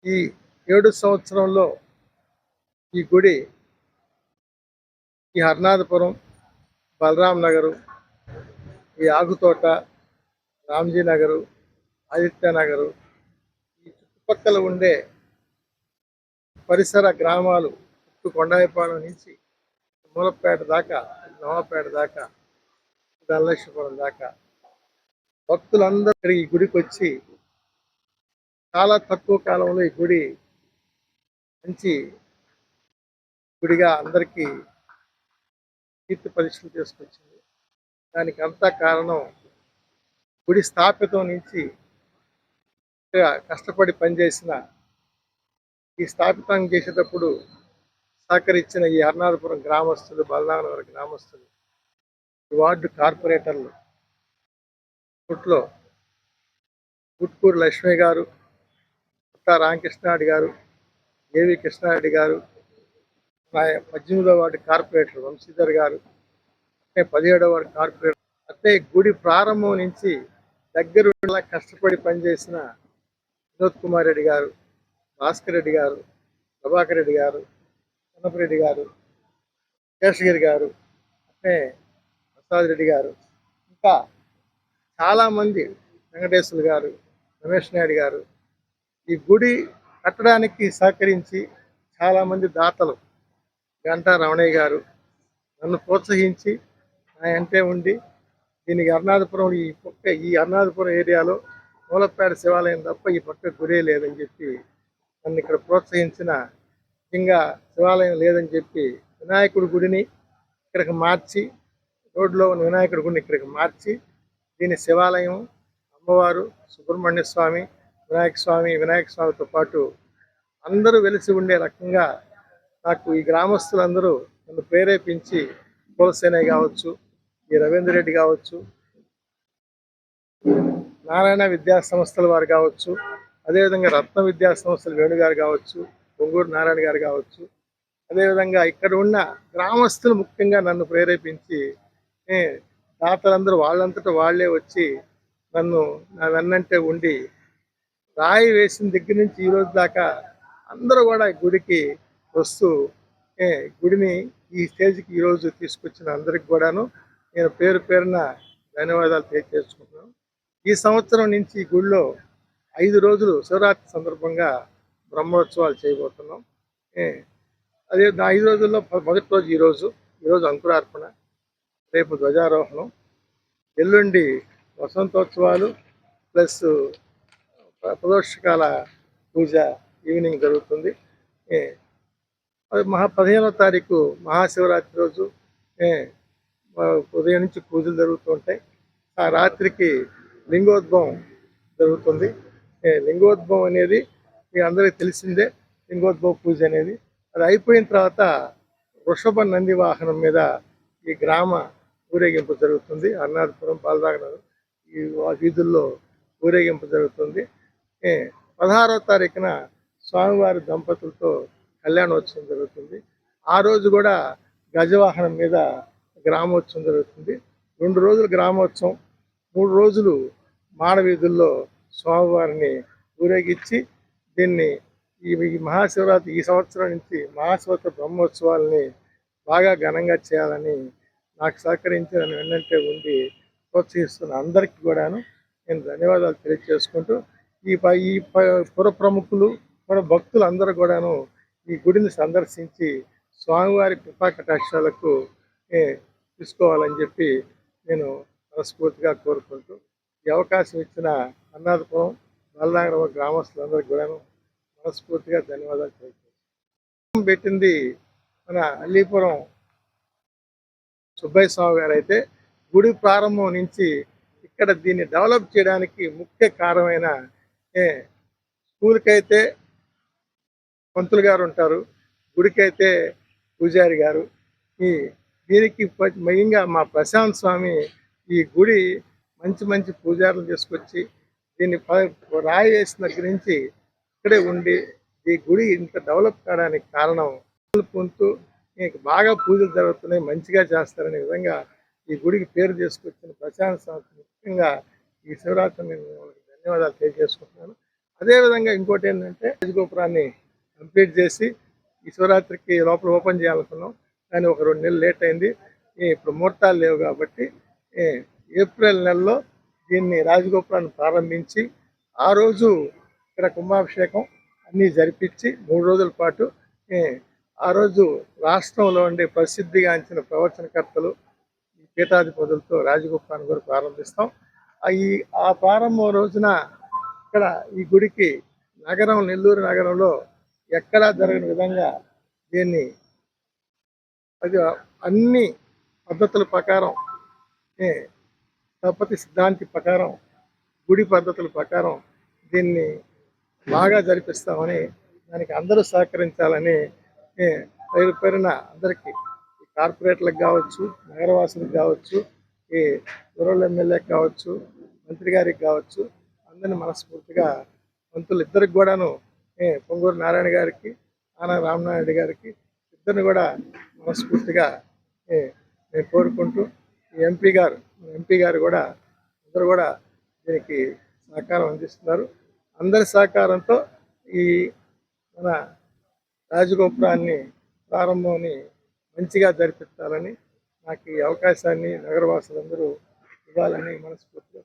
ఈ 7 సంవత్సరంలో ఈ గుడి ఈ హర్నాథపురం, బలరాం నగరు, ఈ ఆగుతోట, రామ్జీ నగరు, ఆదిత్య నగరు, ఈ చుట్టుపక్కల ఉండే పరిసర గ్రామాలు కొండాయిపాలెం నుంచి మూలపేట దాకా, నవాపేట దాకా, ధనలక్ష్మీపురం దాకా భక్తులందరూ ఈ గుడికి వచ్చి చాలా తక్కువ కాలంలో ఈ గుడి మంచి గుడిగా అందరికీ కీర్తి పరీక్షలు చేసుకొచ్చింది. దానికి అంతా కారణం గుడి స్థాపితం నుంచి కష్టపడి పనిచేసిన ఈ స్థాపితం చేసేటప్పుడు సహకరించిన ఈ హర్నాథపురం గ్రామస్తులు, బలనాగనగర్ గ్రామస్తులు, ఈ వార్డు కార్పొరేటర్లు, పుట్లో గుట్కూరు లక్ష్మి గారు, పుట్టా రామకృష్ణారెడ్డి గారు, ఏవి కృష్ణారెడ్డి గారు, 18వ వార్డు కార్పొరేటర్ వంశీధర్ గారు, 17వ వార్డు కార్పొరేటర్, అంటే గుడి ప్రారంభం నుంచి దగ్గర కష్టపడి పనిచేసిన వినోద్ కుమార్ రెడ్డి గారు, భాస్కర్ రెడ్డి గారు, ప్రభాకర్ రెడ్డి గారు, కన్నపరెడ్డి గారు, శేషగిరి గారు, అంటే ప్రసాద్ రెడ్డి గారు, ఇంకా చాలామంది, వెంకటేశ్వర గారు, రమేష్ నాయుడు గారు, ఈ గుడి కట్టడానికి సహకరించి చాలామంది దాతలు, గంటా రమణయ్య గారు నన్ను ప్రోత్సహించి నా అంటే ఉండి దీనికి హర్నాథపురం ఈ హర్నాథపురం ఏరియాలో మూలపేట శివాలయం తప్ప ఈ పక్క గుడే లేదని చెప్పి నన్ను ఇక్కడ ప్రోత్సహించిన, ముఖ్యంగా శివాలయం లేదని చెప్పి వినాయకుడి గుడిని ఇక్కడికి మార్చి, రోడ్లో ఉన్న వినాయకుడి గుడిని ఇక్కడికి మార్చి దీని శివాలయం, అమ్మవారు, సుబ్రహ్మణ్య స్వామి, వినాయక స్వామితో పాటు అందరూ వెలిసి ఉండే రకంగా నాకు ఈ గ్రామస్తులందరూ నన్ను ప్రేరేపించి, కులసేనయ్య కావచ్చు, ఈ రవీందర్ రెడ్డి కావచ్చు, నారాయణ విద్యా సంస్థల వారు కావచ్చు, అదేవిధంగా రత్న విద్యా సంస్థల వేణుగారు కావచ్చు, పొంగూరు నారాయణ గారు కావచ్చు, అదేవిధంగా ఇక్కడ ఉన్న గ్రామస్తులు ముఖ్యంగా నన్ను ప్రేరేపించి దాతలందరూ వాళ్ళంతటా వాళ్ళే వచ్చి నన్ను నా వెన్నంటే ఉండి రాయి వేసిన దగ్గర నుంచి ఈ రోజు దాకా అందరూ కూడా గుడికి వస్తూ గుడిని ఈ స్టేజ్కి ఈరోజు తీసుకొచ్చిన అందరికి కూడాను నేను పేరు పేరున ధన్యవాదాలు తెలియజేసుకుంటున్నాను. ఈ సంవత్సరం నుంచి ఈ గుడిలో 5 రోజులు శివరాత్రి సందర్భంగా బ్రహ్మోత్సవాలు చేయబోతున్నాం. అదే 5 రోజుల్లో మొదటి రోజు ఈరోజు అంకురార్పణ, రేపు ధ్వజారోహణం, ఎల్లుండి వసంతోత్సవాలు ప్లస్ ప్రదోషకాల పూజ ఈవినింగ్ జరుగుతుంది. 15వ తారీఖు మహాశివరాత్రి రోజు ఉదయం నుంచి పూజలు జరుగుతూ ఉంటాయి. ఆ రాత్రికి లింగోద్భవం జరుగుతుంది. లింగోద్భవం అనేది మీ అందరికీ తెలిసిందే. లింగోద్భవ పూజ అనేది అది అయిపోయిన తర్వాత వృషభ నంది వాహనం మీద ఈ గ్రామ ఊరేగింపు జరుగుతుంది. హర్నాథపురం, బాలరాగనగర్ ఈ వీధుల్లో ఊరేగింపు జరుగుతుంది. 16వ తారీఖున స్వామివారి దంపతులతో కళ్యాణోత్సవం జరుగుతుంది. ఆ రోజు కూడా గజవాహనం మీద గ్రామోత్సవం జరుగుతుంది. 2 రోజులు గ్రామోత్సవం, 3 రోజులు మాడవీధుల్లో స్వామివారిని ఊరేగించి దీన్ని ఈ మహాశివరాత్రి ఈ సంవత్సరం నుంచి మహాశివరాత్రి బ్రహ్మోత్సవాలని బాగా ఘనంగా చేయాలని నాకు సహకరించి నన్ను వెన్నంటే ఉండి ప్రోత్సహిస్తున్న అందరికీ కూడాను నేను ధన్యవాదాలు తెలియజేసుకుంటూ ఈ పుర ప్రముఖులు, పుర భక్తులు అందరూ కూడాను ఈ గుడిని సందర్శించి స్వామివారి కృపా కటాక్షాలకు తీసుకోవాలని చెప్పి నేను మనస్ఫూర్తిగా కోరుకుంటూ ఈ అవకాశం ఇచ్చిన హర్నాథపురం, బలనాగనగర్ గ్రామస్తులందరికీ కూడాను మనస్ఫూర్తిగా ధన్యవాదాలు తెలియజేస్తాను. పెట్టింది మన అల్లీపురం సుబ్బయ్య స్వామి గారు అయితే గుడి ప్రారంభం నుంచి ఇక్కడ దీన్ని డెవలప్ చేయడానికి ముఖ్య కారణమైన స్కూల్కైతే పంతులు గారు ఉంటారు, గుడికైతే పూజారి గారు. దీనికి మెయిన్గా మా ప్రశాంత్ స్వామి ఈ గుడి మంచి పూజారులు తీసుకొచ్చి దీన్ని రాయి వేసిన దగ్గర నుంచి ఇక్కడే ఉండి ఈ గుడి ఇంత డెవలప్ కావడానికి కారణం పొందుతూ మీకు బాగా పూజలు జరుగుతున్నాయి, మంచిగా చేస్తారనే విధంగా ఈ గుడికి పేరు చేసుకొచ్చిన ప్రశాంత్ స్వామి ముఖ్యంగా ఈ శివరాత్రి నేను ధన్యవాదాలు తెలియజేసుకుంటున్నాను. అదేవిధంగా ఇంకోటి ఏంటంటే రాజగోపురాన్ని కంప్లీట్ చేసి ఈ శివరాత్రికి లోపల ఓపెన్ చేయాలనుకున్నాం, కానీ ఒక 2 నెలలు లేట్ అయింది. ఇప్పుడు ముహూర్తాలు లేవు కాబట్టి ఏ, ఏప్రిల్ నెలలో దీన్ని రాజగోపురాన్ని ప్రారంభించి ఆ రోజు ఇక్కడ కుంభాభిషేకం అన్నీ జరిపించి 3 రోజుల పాటు ఏ, ఆ రోజు రాష్ట్రంలో ఉండే ప్రసిద్ధిగాంచిన ప్రవచనకర్తలు ఈ పీఠాధిపతులతో రాజగోపురాన్ని కూడా ప్రారంభిస్తాం. ఆ ప్రారంభం రోజున ఇక్కడ ఈ గుడికి నెల్లూరు నగరంలో ఎక్కడా జరగని విధంగా దీన్ని అది అన్ని పద్ధతుల ప్రకారం తపతి సిద్ధాంతి ప్రకారం గుడి పద్ధతుల ప్రకారం దీన్ని బాగా జరిపిస్తామని, దానికి అందరూ సహకరించాలని పేరున అందరికీ కార్పొరేటర్లకు కావచ్చు, నగరవాసులకు కావచ్చు, ఈ రూరల్ ఎమ్మెల్యేకి కావచ్చు, మంత్రి గారికి కావచ్చు, అందరినీ మనస్ఫూర్తిగా మంత్రులు ఇద్దరికి కూడాను పొంగూరు నారాయణ గారికి, ఆనా రామనాయుడు గారికి ఇద్దరిని కూడా మనస్ఫూర్తిగా నేను కోరుకుంటూ ఎంపీ గారు కూడా అందరూ కూడా దీనికి సహకారం అందిస్తున్నారు. అందరి సహకారంతో ఈ మన రాజగోపురాన్ని ప్రారంభాన్ని మంచిగా జరిపించాలని, నాకు ఈ అవకాశాన్ని నగరవాసులందరూ ఇవ్వాలని మనస్ఫూర్తిగా